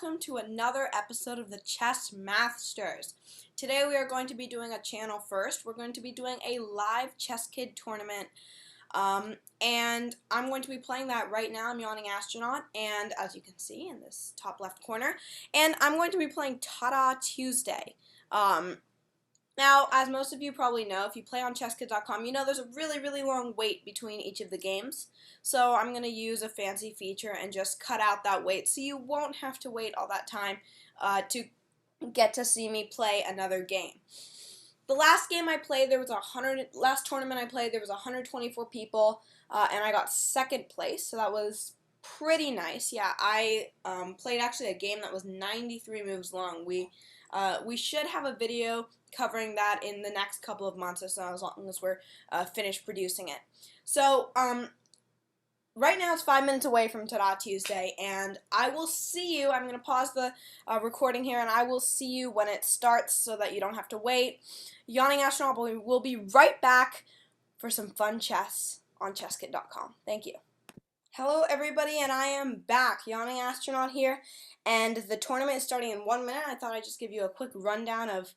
welcome to another episode of the Chess Mathsters. Today we are going to be doing a channel first. We're going to be doing a live Chess Kid tournament, and I'm going to be playing that right now. I'm YawningAstronaut, and as you can see in this top left corner, and I'm going to be playing Ta-Da Tuesday. Now, as most of you probably know, if you play on chesskid.com, you know there's a really long wait between each of the games. So I'm going to use a fancy feature and just cut out that wait so you won't have to wait all that time to get to see me play another game. The last game I played, last tournament I played, there was 124 people, and I got second place, so that was pretty nice. Yeah, I played actually a game that was 93 moves long. We should have a video covering that in the next couple of months or so, as long as we're finished producing it. So, right now it's 5 minutes away from Ta-Da Tuesday, and I will see you. I'm going to pause the recording here, and I will see you when it starts so that you don't have to wait. YawningAstronaut will be right back for some fun chess on chesskid.com. Thank you. Hello everybody, and I am back. YawningAstronaut here, and the tournament is starting in 1 minute. I thought I'd just give you a quick rundown of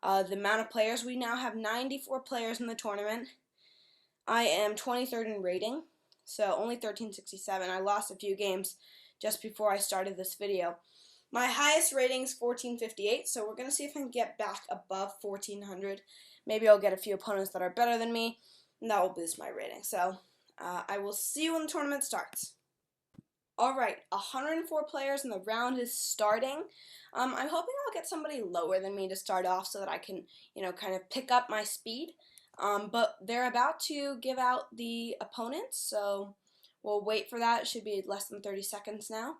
the amount of players. We now have 94 players in the tournament. I am 23rd in rating, so only 1367. I lost a few games just before I started this video. My highest rating is 1458, so we're going to see if I can get back above 1400. Maybe I'll get a few opponents that are better than me, and that will boost my rating. So I will see you when the tournament starts. Alright, 104 players and the round is starting. I'm hoping I'll get somebody lower than me to start off so that I can, kind of pick up my speed. But they're about to give out the opponents, so we'll wait for that. It should be less than 30 seconds now.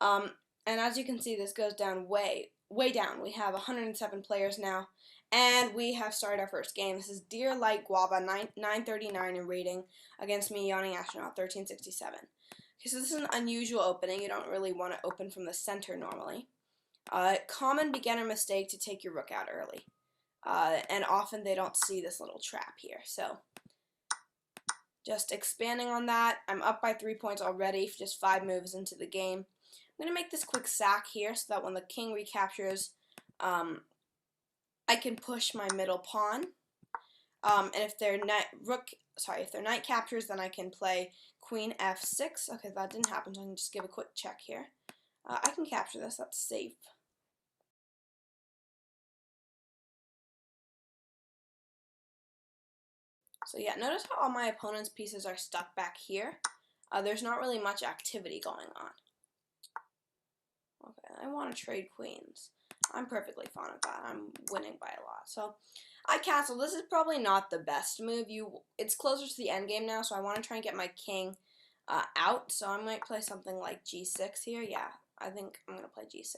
And as you can see, this goes down way down. We have 107 players now, and we have started our first game. This is Dear Light Guava, 939 in rating, against me, YawningAstronaut, 1367. Okay, so this is an unusual opening. You don't really want to open from the center normally. Common beginner mistake to take your rook out early. And often they don't see this little trap here. So just expanding on that, I'm up by 3 points already, just 5 moves into the game. I'm going to make this quick sack here so that when the king recaptures, I can push my middle pawn. And if their knight captures, then I can play queen f6. Okay, that didn't happen, so I can just give a quick check here. I can capture this, that's safe. So yeah, notice how all my opponent's pieces are stuck back here. There's not really much activity going on. Okay, I want to trade queens. I'm perfectly fine with that. I'm winning by a lot. So I castle. This is probably not the best move. It's closer to the end game now, so I want to try and get my king out. So I might play something like g6 here. Yeah, I think I'm going to play g6.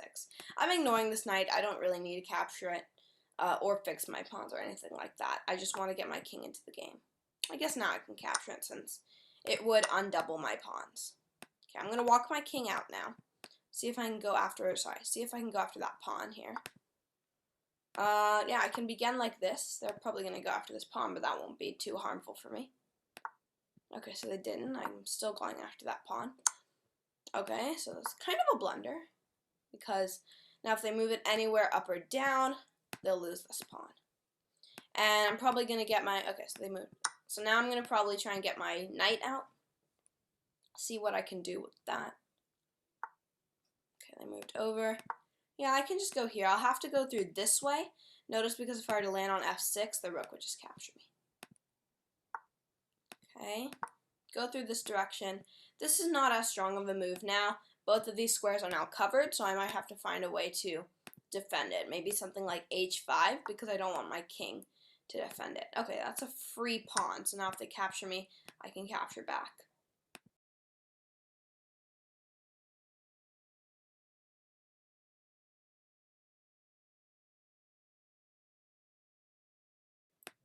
I'm ignoring this knight. I don't really need to capture it or fix my pawns or anything like that. I just want to get my king into the game. I guess now I can capture it since it would undouble my pawns. Okay, I'm going to walk my king out now. See if I can go after that pawn here. Yeah, I can begin like this. They're probably going to go after this pawn, but that won't be too harmful for me. Okay, so they didn't. I'm still going after that pawn. Okay, so it's kind of a blunder, because now if they move it anywhere up or down, they'll lose this pawn. And I'm probably going to get my, okay, so they moved. So now I'm going to probably try and get my knight out. See what I can do with that. Okay, they moved over. Yeah, I can just go here. I'll have to go through this way. Notice, because if I were to land on f6, the rook would just capture me. Okay, go through this direction. This is not as strong of a move now. Both of these squares are now covered, so I might have to find a way to defend it. Maybe something like h5, because I don't want my king to defend it. Okay, that's a free pawn, so now if they capture me, I can capture back.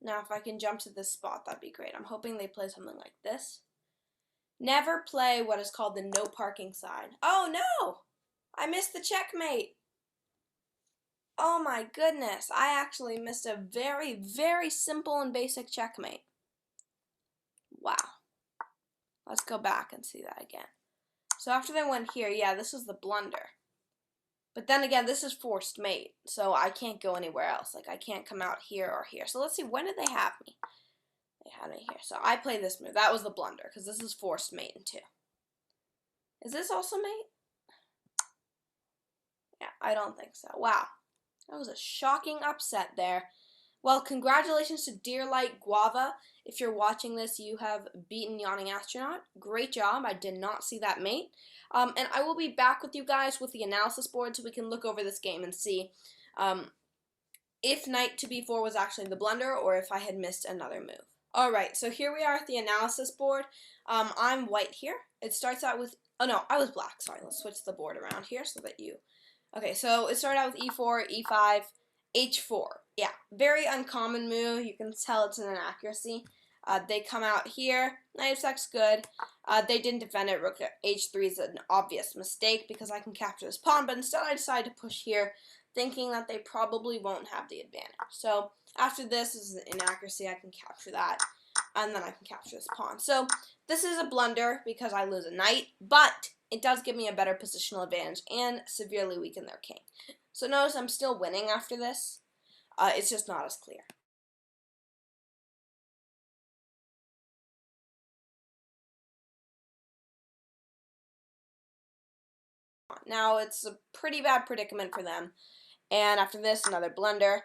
Now if I can jump to this spot, that'd be great. I'm hoping they play something like this. Never play what is called the no parking side. Oh no! I missed the checkmate! Oh my goodness, I actually missed a very simple and basic checkmate. Wow. Let's go back and see that again. So after they went here, yeah, this was the blunder. But then again, this is forced mate, so I can't go anywhere else. Like, I can't come out here or here. So let's see, when did they have me? They had me here. So I played this move. That was the blunder, because this is forced mate in 2. Is this also mate? Yeah, I don't think so. Wow. That was a shocking upset there. Well, congratulations to Dear Light Guava. If you're watching this, you have beaten Yawning Astronaut. Great job. I did not see that mate. And I will be back with you guys with the analysis board so we can look over this game and see if knight to b4 was actually the blunder or if I had missed another move. Alright, so here we are at the analysis board. I'm white here. It starts out with, oh no, I was black. Sorry, let's switch the board around here so that you, okay, so it started out with e4, e5, h4. Yeah, very uncommon move. You can tell it's an inaccuracy. They come out here. Knight f6 good. They didn't defend it. Rook h3 is an obvious mistake because I can capture this pawn, but instead I decided to push here, thinking that they probably won't have the advantage. So after this is an inaccuracy. I can capture that, and then I can capture this pawn. So this is a blunder because I lose a knight, but it does give me a better positional advantage and severely weaken their king. So notice I'm still winning after this. It's just not as clear. Now it's a pretty bad predicament for them. And after this, another blunder.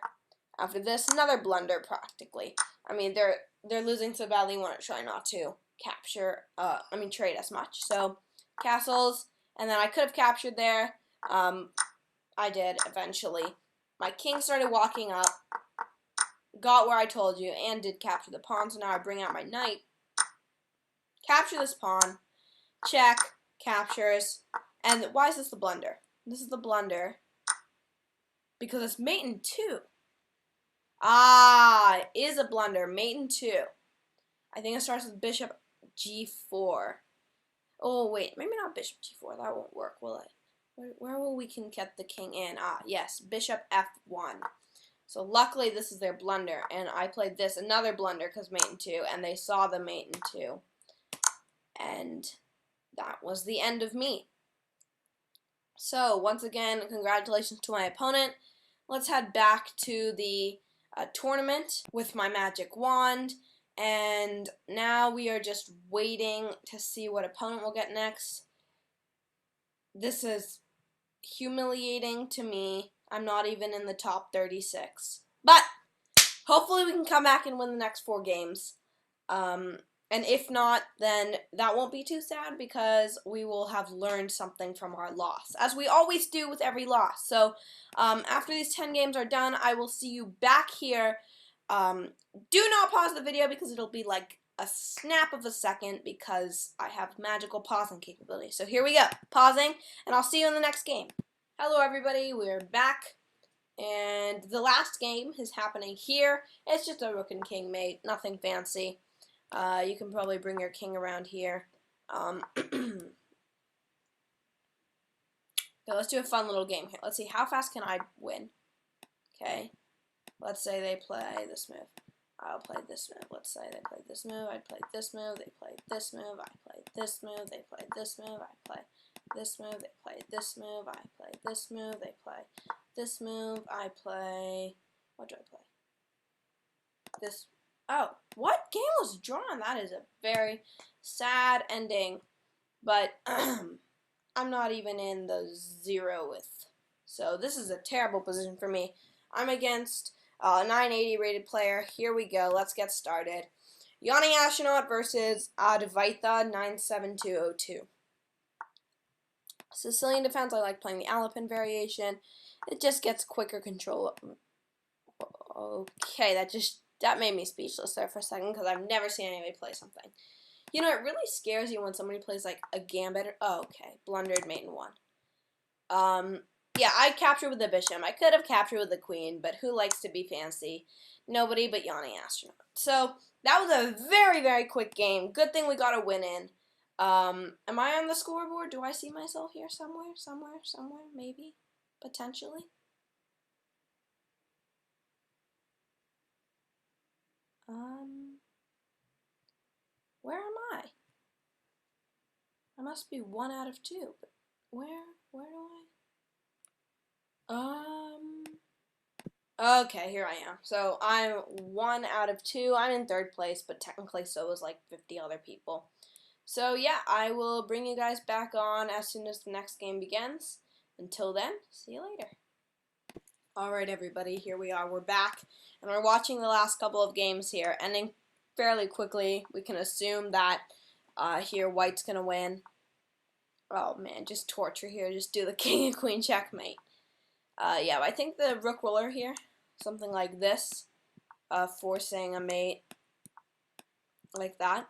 After this, another blunder practically. I mean, they're losing so badly, want to try not to capture, trade as much. So castles, and then I could have captured there. I did eventually. My king started walking up, got where I told you, and did capture the pawn. So now I bring out my knight, capture this pawn, check, captures, and why is this the blunder? This is the blunder because it's mate in 2. Ah, it is a blunder, mate in 2. I think it starts with bishop g4. Oh, wait, maybe not bishop g4. That won't work, will it? Where will we can get the king in? Ah, yes, bishop f1. So luckily this is their blunder, and I played this, another blunder, because mate in 2, and they saw the mate in 2. And that was the end of me. So, once again, congratulations to my opponent. Let's head back to the tournament with my magic wand. And now we are just waiting to see what opponent will get next. This is humiliating to me. I'm not even in the top 36. But hopefully we can come back and win the next 4 games. And if not, then that won't be too sad because we will have learned something from our loss, as we always do with every loss. So after these 10 games are done, I will see you back here. Do not pause the video because it'll be like a snap of a second because I have magical pausing capability. So here we go, pausing, and I'll see you in the next game. Hello everybody, we're back. And the last game is happening here. It's just a rook and king mate, nothing fancy. You can probably bring your king around here. So let's do a fun little game here. Let's see, how fast can I win? Okay. Let's say they play this move. I'll play this move. Let's say they play this move. I play this move. They play this move. I play this move. They play this move. I play this move. They play this move. I play this move. They play this move. I play. What do I play? This. Oh, what game was drawn? That is a very sad ending. But I'm not even in the 0th. So this is a terrible position for me. I'm against a 980 rated player. Here we go. Let's get started. Yawning Astronaut versus Advaita 97202. Sicilian defense, I like playing the Alapin variation. It just gets quicker control. Okay, that made me speechless there for a second because I've never seen anybody play something. You know, it really scares you when somebody plays like a gambit. Oh, okay, blundered mate in 1. Yeah, I captured with the bishop. I could have captured with the queen, but who likes to be fancy? Nobody but Yawning Astronaut. So that was a very, very quick game. Good thing we got a win in. Am I on the scoreboard? Do I see myself here somewhere? Somewhere, maybe? Potentially? Where am I? I must be 1 out of 2, but where do I? Okay, here I am. So I'm 1 out of 2. I'm in 3rd place, but technically so was like 50 other people. So yeah, I will bring you guys back on as soon as the next game begins. Until then, see you later. Alright everybody, here we are. We're back, and we're watching the last couple of games here, ending fairly quickly. We can assume that here White's going to win. Oh man, just torture here. Just do the king and queen checkmate. Yeah, I think the rook ruler here, something like this, forcing a mate like that.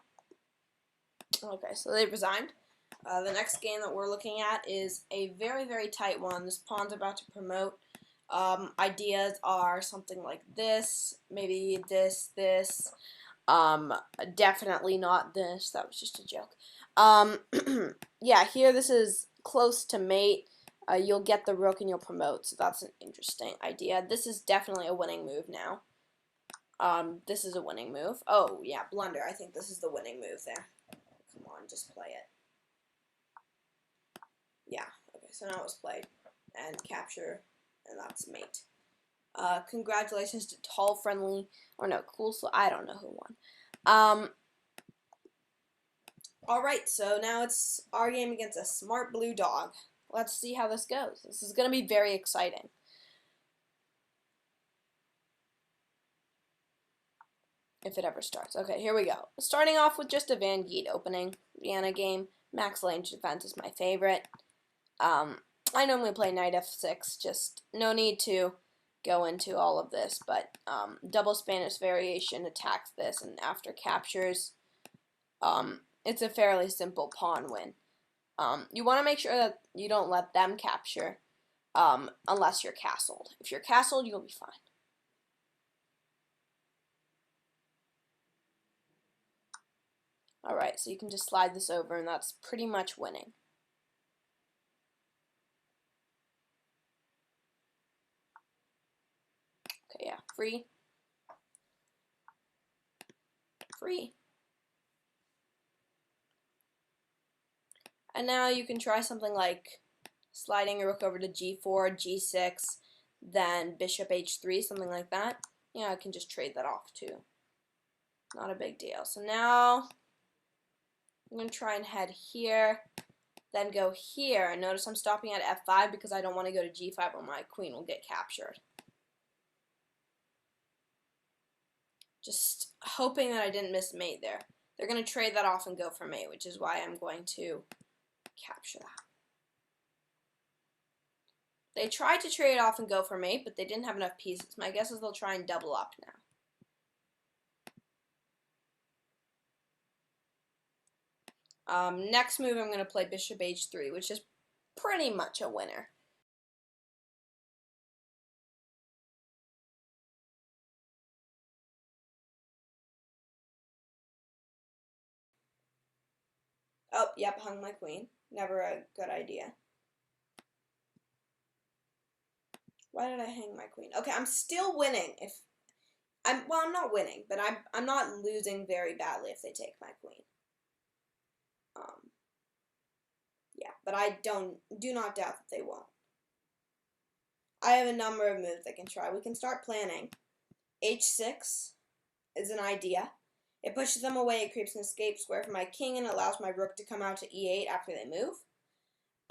Okay, so they've resigned. The next game that we're looking at is a very, very tight one. This pawn's about to promote. Ideas are something like this, maybe this, definitely not this. That was just a joke. Yeah, here this is close to mate. You'll get the rook and you'll promote, so that's an interesting idea. This is definitely a winning move now. This is a winning move. Oh, yeah, blunder. I think this is the winning move there. Come on, just play it. Yeah, okay, so now it's played. And capture, and that's mate. Congratulations to Tall Friendly, or no, Cool, so I don't know who won. Alright, so now it's our game against a smart blue dog. Let's see how this goes. This is going to be very exciting. If it ever starts. Okay, here we go. Starting off with just a Van Geet opening. Vienna game. Max range defense is my favorite. I normally play knight f6. Just no need to go into all of this, but double Spanish variation attacks this, and after captures, it's a fairly simple pawn win. You want to make sure that you don't let them capture unless you're castled. If you're castled, you'll be fine. Alright, so you can just slide this over, and that's pretty much winning. Okay, yeah, free. Free. And now you can try something like sliding your rook over to g4, g6, then bishop h3, something like that. Yeah, I can just trade that off too. Not a big deal. So now I'm going to try and head here, then go here. And notice I'm stopping at f5 because I don't want to go to g5 or my queen will get captured. Just hoping that I didn't miss mate there. They're going to trade that off and go for mate, which is why I'm going to capture that. They tried to trade off and go for mate, but they didn't have enough pieces. My guess is they'll try and double up now. Next move, I'm going to play bishop h3, which is pretty much a winner. Oh, yep, hung my queen. Never a good idea. Why did I hang my queen? Okay, I'm still winning. I'm not winning, but I'm not losing very badly if they take my queen. Yeah, but I do not doubt that they won't. I have a number of moves I can try. We can start planning. h6 is an idea. It pushes them away, it creates an escape square for my king, and allows my rook to come out to e8 after they move.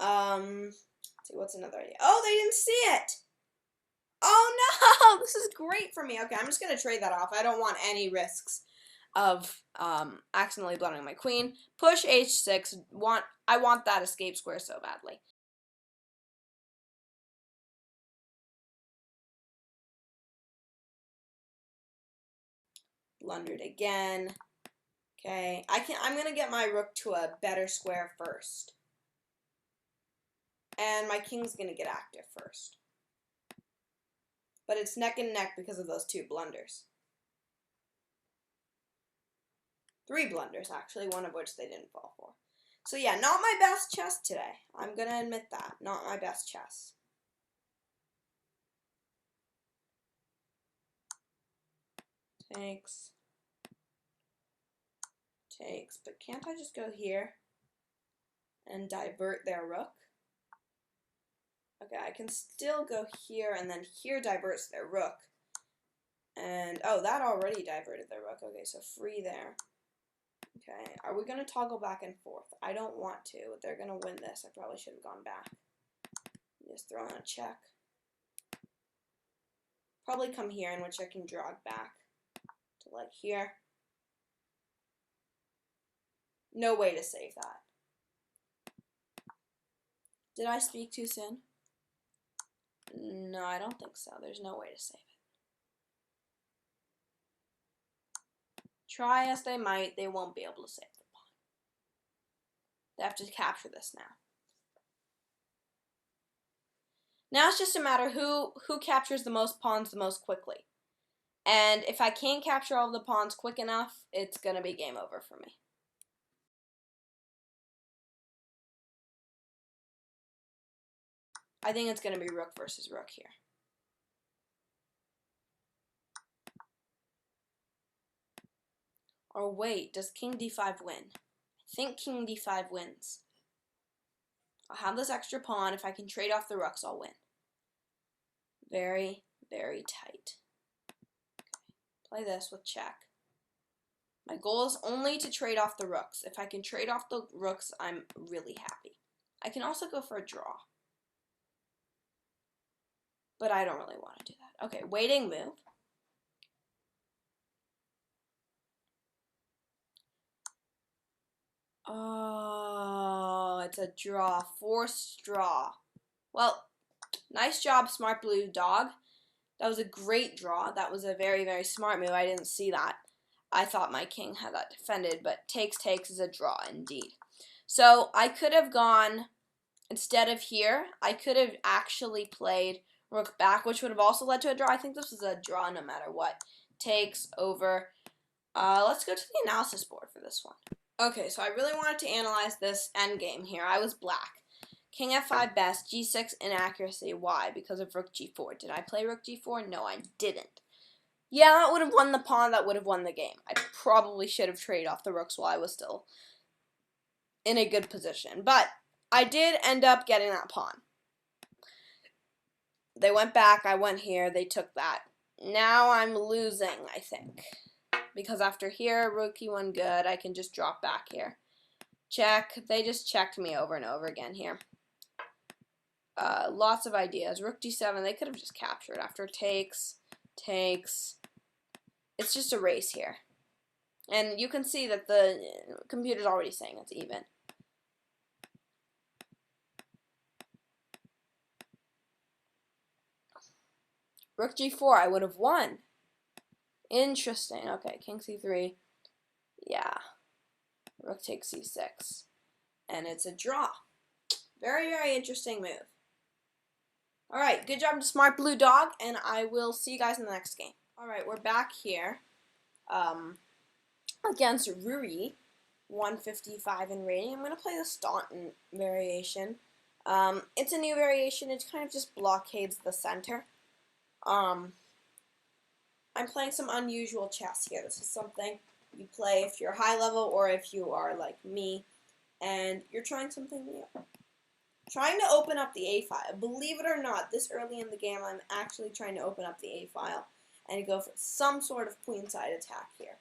Let's see, what's another idea? Oh, they didn't see it! Oh no! This is great for me. Okay, I'm just going to trade that off. I don't want any risks of accidentally blundering my queen. Push h6. I want that escape square so badly. Blundered again. Okay, I'm going to get my rook to a better square first. And my king's going to get active first. But it's neck and neck because of those 2 blunders. 3 blunders, actually, one of which they didn't fall for. So yeah, not my best chess today. I'm going to admit that. Not my best chess. Takes. But can't I just go here and divert their rook? Okay, I can still go here, and then here diverts their rook. And, oh, that already diverted their rook. Okay, so free there. Okay, are we going to toggle back and forth? I don't want to. They're going to win this. I probably should have gone back. Just throw in a check. Probably come here, in which I can draw it back to, like, here. No way to save that. Did I speak too soon? No, I don't think so. There's no way to save it. Try as they might, they won't be able to save the pawn. They have to capture this now. Now it's just a matter who captures the most pawns the most quickly. And if I can't capture all of the pawns quick enough, it's going to be game over for me. I think it's going to be rook versus rook here. Or wait, does king d5 win? I think king d5 wins. I'll have this extra pawn. If I can trade off the rooks, I'll win. Very, very tight. Okay. Play this with check. My goal is only to trade off the rooks. If I can trade off the rooks, I'm really happy. I can also go for a draw. But I don't really want to do that. Okay, waiting move. Oh, it's a draw. Forced draw. Well, nice job, smart blue dog. That was a great draw. That was a very, very smart move. I didn't see that. I thought my king had that defended, but takes is a draw indeed. So I could have gone, instead of here, I could have actually played rook back, which would have also led to a draw. I think this is a draw no matter what. Takes over. Let's go to the analysis board for this one. Okay, so I really wanted to analyze this endgame here. I was black. King f5 best, g6 inaccuracy. Why? Because of rook g4. Did I play rook g4? No, I didn't. Yeah, that would have won the pawn. That would have won the game. I probably should have traded off the rooks while I was still in a good position. But I did end up getting that pawn. They went back. I went here. They took that. Now I'm losing, I think. Because after here, rook e1 good. I can just drop back here. Check. They just checked me over and over again here. Lots of ideas. Rook d7. They could have just captured after takes. It's just a race here. And you can see that the computer's already saying it's even. Rook g4, I would have won. Interesting. Okay, king c3. Yeah. Rook takes c6. And it's a draw. Very, very interesting move. Alright, good job to smart blue dog, and I will see you guys in the next game. Alright, we're back here against Ruri, 155 in rating. I'm going to play the Staunton variation. It's a new variation. It kind of just blockades the center. I'm playing some unusual chess here. This is something you play if you're high level or if you are like me and you're trying something new. Trying to open up the A file. Believe it or not, this early in the game, I'm actually trying to open up the A file and go for some sort of queenside attack here.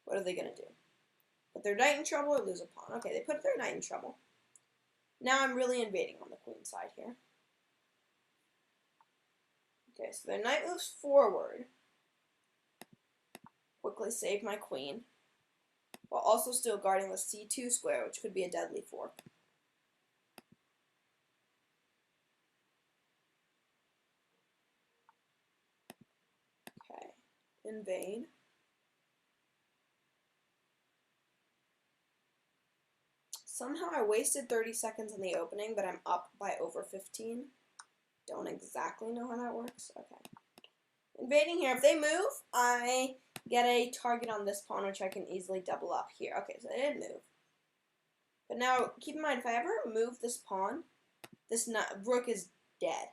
What are they going to do? Put their knight in trouble or lose a pawn? Okay, they put their knight in trouble. Now I'm really invading on the queen side here. Okay, so their knight moves forward. Quickly save my queen. While also still guarding the c2 square, which could be a deadly fork. Okay, invade. Somehow I wasted 30 seconds in the opening, but I'm up by over 15. Don't exactly know how that works. Okay. Invading here. If they move, I get a target on this pawn, which I can easily double up here. Okay, so they didn't move. But now, keep in mind, if I ever move this pawn, this rook is dead.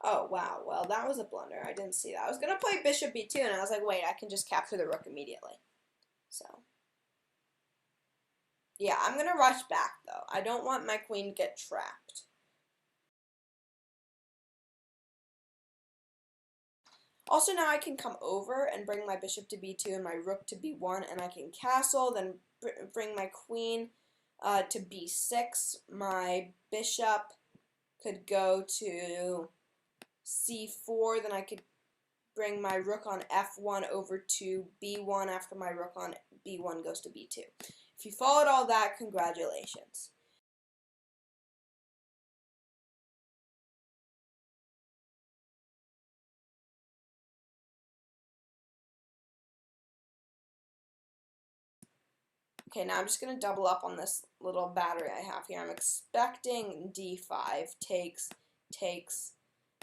Oh, wow. Well, that was a blunder. I didn't see that. I was going to play bishop b2, and I was like, wait, I can just capture the rook immediately. So, yeah, I'm going to rush back, though. I don't want my queen to get trapped. Also, now I can come over and bring my bishop to b2 and my rook to b1, and I can castle, then bring my queen to b6. My bishop could go to c4, then I could bring my rook on f1 over to b1 after my rook on b1 goes to b2. If you followed all that, congratulations. Okay, now I'm just going to double up on this little battery I have here. I'm expecting d5 takes.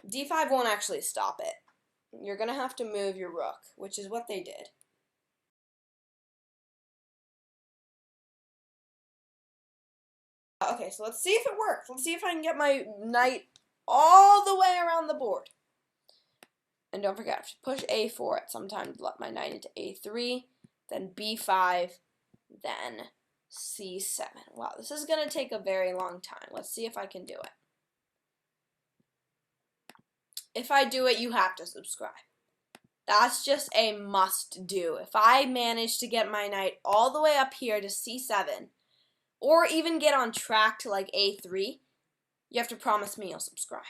d5 won't actually stop it. You're going to have to move your rook, which is what they did. Okay, so let's see if it works. Let's see if I can get my knight all the way around the board. And don't forget, I have to push a4 at some time to let my knight into a3, then b5, then c7. Wow, this is going to take a very long time. Let's see if I can do it. If I do it, you have to subscribe. That's just a must do. If I manage to get my knight all the way up here to c7, or even get on track to like a3, you have to promise me you'll subscribe.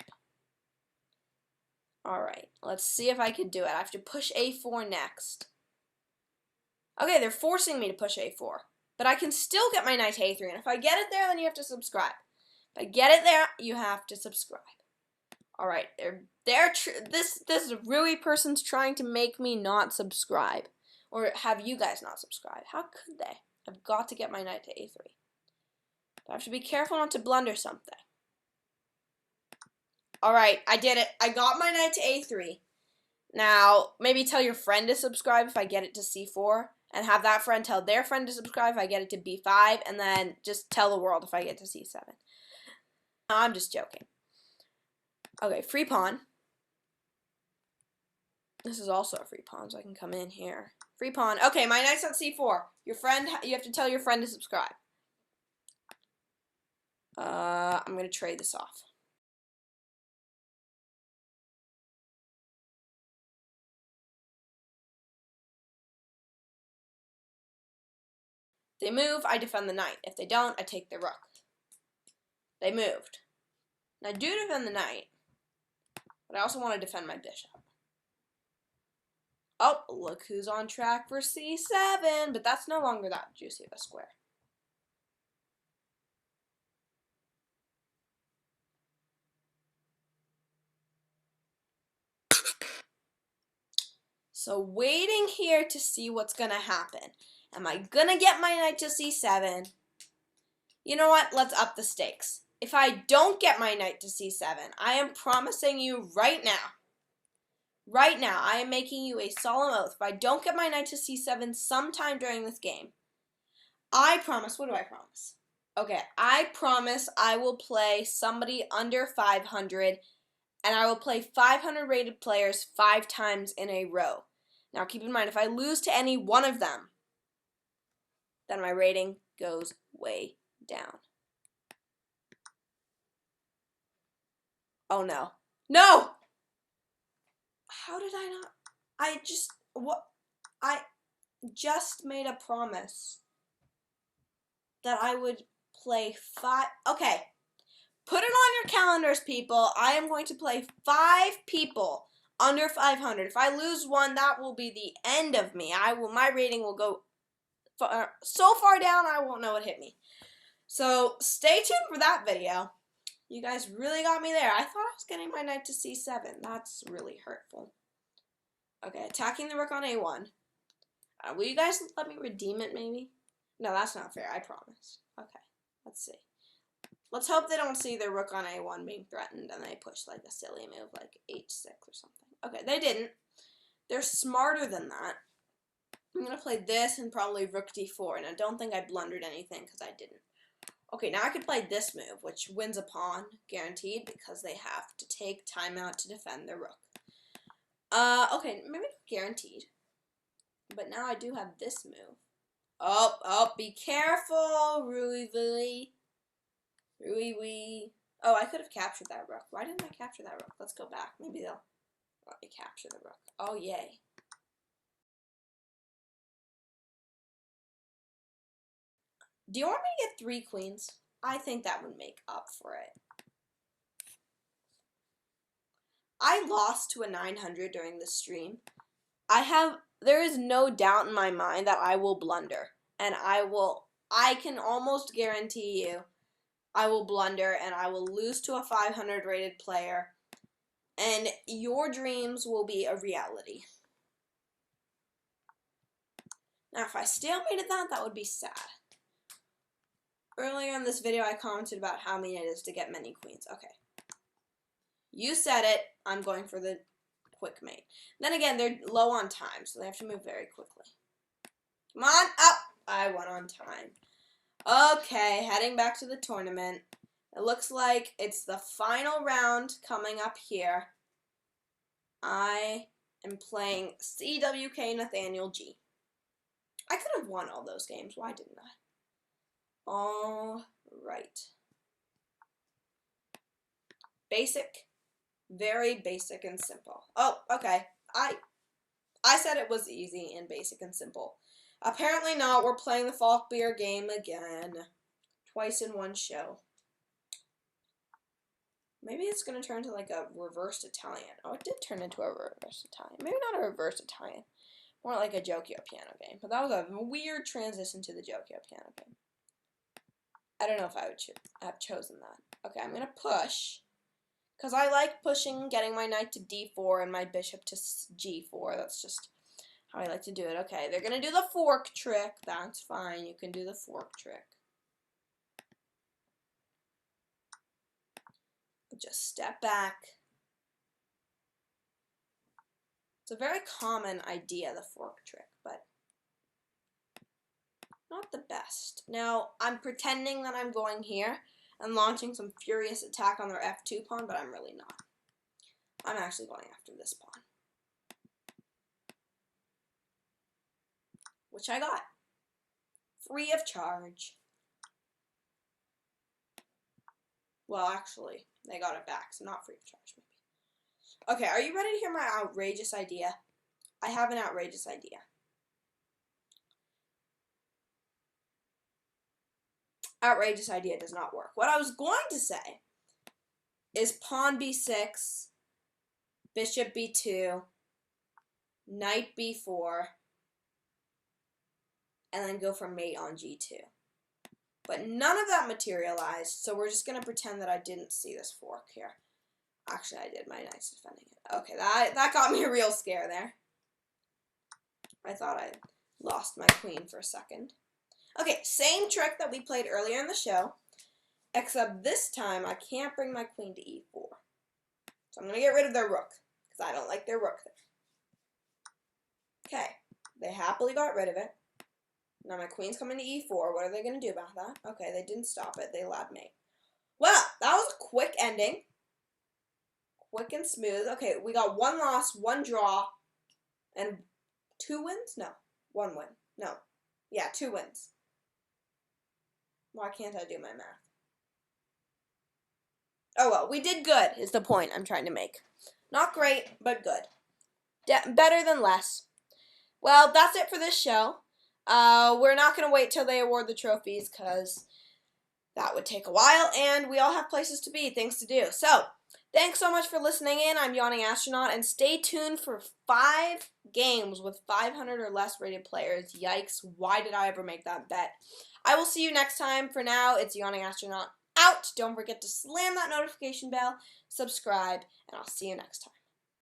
Alright, let's see if I can do it. I have to push a4 next. Okay, they're forcing me to push a4. But I can still get my knight to a3, and if I get it there, then you have to subscribe. If I get it there, you have to subscribe. Alright, this Rui person's trying to make me not subscribe. Or have you guys not subscribe. How could they? I've got to get my knight to a3. I have to be careful not to blunder something. Alright, I did it. I got my knight to a3. Now, maybe tell your friend to subscribe if I get it to c4, and have that friend tell their friend to subscribe if I get it to b5, and then just tell the world if I get to c7. No, I'm just joking. Okay, free pawn. This is also a free pawn, so I can come in here. Free pawn. Okay, my knight's on c4. You have to tell your friend to subscribe. I'm going to trade this off. They move, I defend the knight. If they don't, I take the rook. They moved. And I do defend the knight, but I also want to defend my bishop. Oh, look who's on track for c7, but that's no longer that juicy of a square. So waiting here to see what's going to happen. Am I going to get my knight to c7? You know what? Let's up the stakes. If I don't get my knight to c7, I am promising you right now, I am making you a solemn oath. If I don't get my knight to c7 sometime during this game, I promise, what do I promise? Okay, I promise I will play somebody under 500, and I will play 500 rated players 5 times in a row. Now keep in mind, if I lose to any one of them, then my rating goes way down. Oh no. No! How did I not? I just made a promise that I would play 5. Okay. Put it on your calendars, people. I am going to play 5 people under 500. If I lose one, that will be the end of me. My rating will go so far down, I won't know what hit me. So stay tuned for that video. You guys really got me there. I thought I was getting my knight to c7. That's really hurtful. Okay, attacking the rook on a1. Will you guys let me redeem it, maybe? No, that's not fair. I promise. Okay, let's see. Let's hope they don't see their rook on a1 being threatened and they push like a silly move like h6 or something. Okay, they didn't. They're smarter than that. I'm going to play this and probably rook d4, and I don't think I blundered anything because I didn't. Okay, now I could play this move, which wins a pawn, guaranteed, because they have to take timeout to defend their rook. Okay, maybe not guaranteed. But now I do have this move. Oh, be careful, Rui. Oh, I could have captured that rook. Why didn't I capture that rook? Let's go back. Maybe they'll let me capture the rook. Oh, yay. Do you want me to get 3 queens? I think that would make up for it. I lost to a 900 during the stream. There is no doubt in my mind that I will blunder. And I can almost guarantee you I will blunder and I will lose to a 500 rated player. And your dreams will be a reality. Now, if I stalemated that would be sad. Earlier in this video, I commented about how mean it is to get many queens. Okay. You said it. I'm going for the quick mate. Then again, they're low on time, so they have to move very quickly. Come on, up! I won on time. Okay, heading back to the tournament. It looks like it's the final round coming up here. I am playing CWK Nathaniel G. I could have won all those games. Why didn't I? All right. Basic. Very basic and simple. Oh, okay. I said it was easy and basic and simple. Apparently not. We're playing the Falk Beer game again. Twice in one show. Maybe it's going to turn to like a reversed Italian. Oh, it did turn into a reversed Italian. Maybe not a reversed Italian. More like a Jokyo piano game. But that was a weird transition to the Jokyo piano game. I don't know if I would have chosen that. Okay, I'm going to push. Because I like pushing, getting my knight to d4 and my bishop to g4. That's just how I like to do it. Okay, they're going to do the fork trick. That's fine. You can do the fork trick. Just step back. It's a very common idea, the fork trick, but not the best. Now, I'm pretending that I'm going here and launching some furious attack on their f2 pawn, but I'm really not. I'm actually going after this pawn. Which I got. Free of charge. Well, actually, they got it back, so not free of charge, maybe. Okay, are you ready to hear my outrageous idea? I have an outrageous idea. Outrageous idea does not work. What I was going to say is pawn b6, bishop b2, knight b4, and then go for mate on g2. But none of that materialized, so we're just going to pretend that I didn't see this fork here. Actually, I did. My knight's defending it. Okay, that got me a real scare there. I thought I lost my queen for a second. Okay, same trick that we played earlier in the show, except this time I can't bring my queen to e4. So I'm going to get rid of their rook, because I don't like their rook there. Okay, they happily got rid of it. Now my queen's coming to e4. What are they going to do about that? Okay, they didn't stop it. They allowed mate. Well, that was a quick ending. Quick and smooth. Okay, we got 1 loss, 1 draw, and 2 wins? No, 1 win. No. Yeah, 2 wins. Why can't I do my math? Oh well, we did good is the point I'm trying to make. Not great, but good. Better than less. Well, that's it for this show. We're not going to wait till they award the trophies because that would take a while, and we all have places to be, things to do. So, thanks so much for listening in. I'm YawningAstronaut, and stay tuned for 5 games with 500 or less rated players. Yikes, why did I ever make that bet? I will see you next time. For now, it's YawningAstronaut out. Don't forget to slam that notification bell, subscribe, and I'll see you next time.